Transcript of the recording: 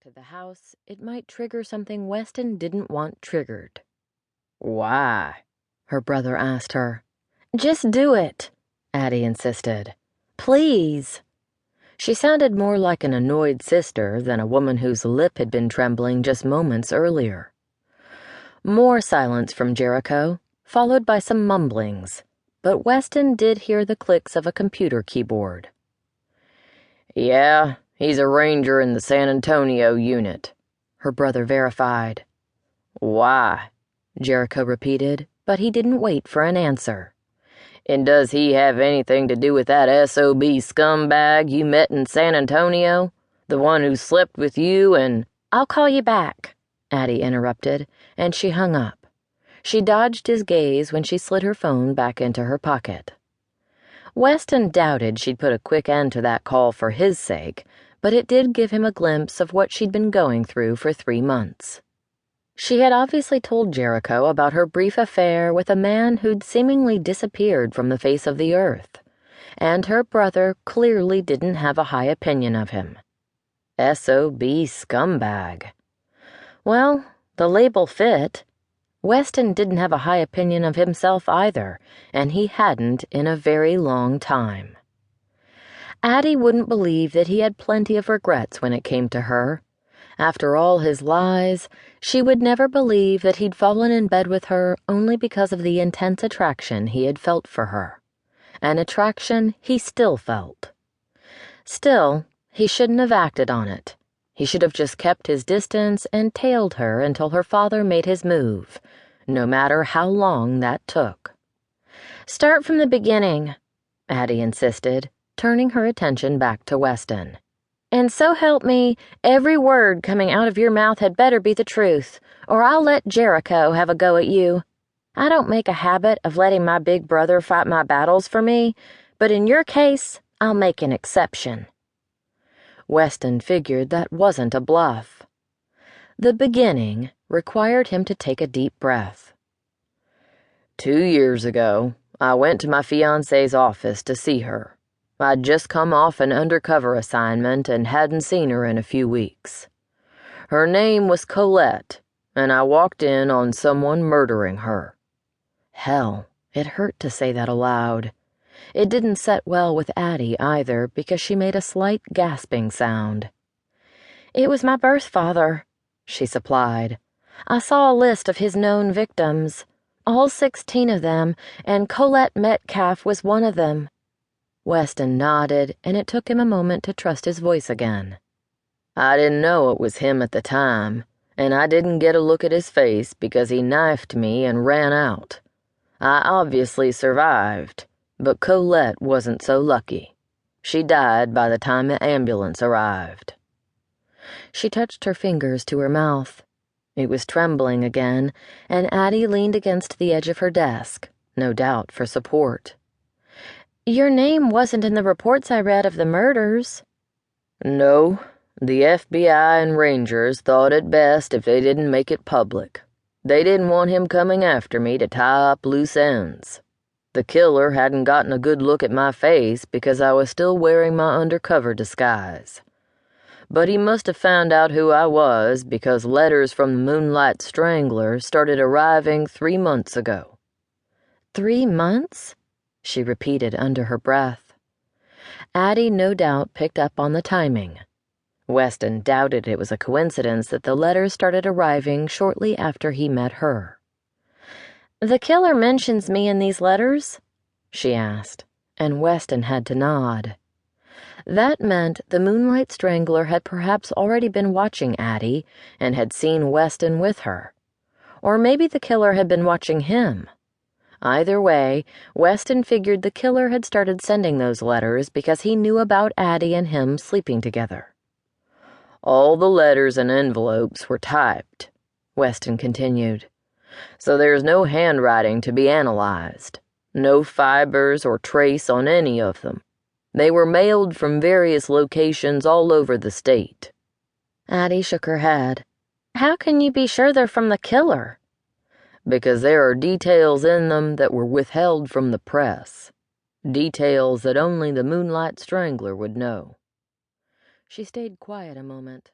to the house, it might trigger something Weston didn't want triggered. "Why?" her brother asked her. "Just do it," Addie insisted. "Please." She sounded more like an annoyed sister than a woman whose lip had been trembling just moments earlier. More silence from Jericho, followed by some mumblings, but Weston did hear the clicks of a computer keyboard. "Yeah, he's a ranger in the San Antonio unit," her brother verified. "Why?" Jericho repeated, but he didn't wait for an answer. "And does he have anything to do with that SOB scumbag you met in San Antonio? The one who slept with you and—" "I'll call you back," Addie interrupted, and she hung up. She dodged his gaze when she slid her phone back into her pocket. Weston doubted she'd put a quick end to that call for his sake, but it did give him a glimpse of what she'd been going through for 3 months. She had obviously told Jericho about her brief affair with a man who'd seemingly disappeared from the face of the earth, and her brother clearly didn't have a high opinion of him. SOB scumbag. Well, the label fit. Weston didn't have a high opinion of himself either, and he hadn't in a very long time. Addie wouldn't believe that he had plenty of regrets when it came to her. After all his lies, she would never believe that he'd fallen in bed with her only because of the intense attraction he had felt for her. An attraction he still felt. Still, he shouldn't have acted on it. He should have just kept his distance and tailed her until her father made his move, no matter how long that took. "Start from the beginning," Addie insisted, turning her attention back to Weston. "And so help me, every word coming out of your mouth had better be the truth, or I'll let Jericho have a go at you. I don't make a habit of letting my big brother fight my battles for me, but in your case, I'll make an exception." Weston figured that wasn't a bluff. The beginning required him to take a deep breath. 2 years ago, I went to my fiancée's office to see her. I'd just come off an undercover assignment and hadn't seen her in a few weeks. Her name was Colette, and I walked in on someone murdering her. Hell, it hurt to say that aloud. It didn't set well with Addie either because she made a slight gasping sound. "It was my birth father," she supplied. "I saw a list of his known victims, all 16 of them, and Colette Metcalf was one of them." Weston nodded, and it took him a moment to trust his voice again. "I didn't know it was him at the time, and I didn't get a look at his face because he knifed me and ran out. I obviously survived, but Colette wasn't so lucky. She died by the time the ambulance arrived." She touched her fingers to her mouth. It was trembling again, and Addie leaned against the edge of her desk, no doubt for support. "Your name wasn't in the reports I read of the murders." "No, the FBI and Rangers thought it best if they didn't make it public. They didn't want him coming after me to tie up loose ends. The killer hadn't gotten a good look at my face because I was still wearing my undercover disguise. But he must have found out who I was because letters from the Moonlight Strangler started arriving 3 months ago." 3 months? She repeated under her breath. Addie no doubt picked up on the timing. Weston doubted it was a coincidence that the letters started arriving shortly after he met her. "The killer mentions me in these letters?" she asked, and Weston had to nod. That meant the Moonlight Strangler had perhaps already been watching Addie and had seen Weston with her. Or maybe the killer had been watching him. Either way, Weston figured the killer had started sending those letters because he knew about Addie and him sleeping together. "All the letters and envelopes were typed," Weston continued. "So there's no handwriting to be analyzed, no fibers or trace on any of them. They were mailed from various locations all over the state." Addie shook her head. "How can you be sure they're from the killer?" "Because there are details in them that were withheld from the press. Details that only the Moonlight Strangler would know." She stayed quiet a moment.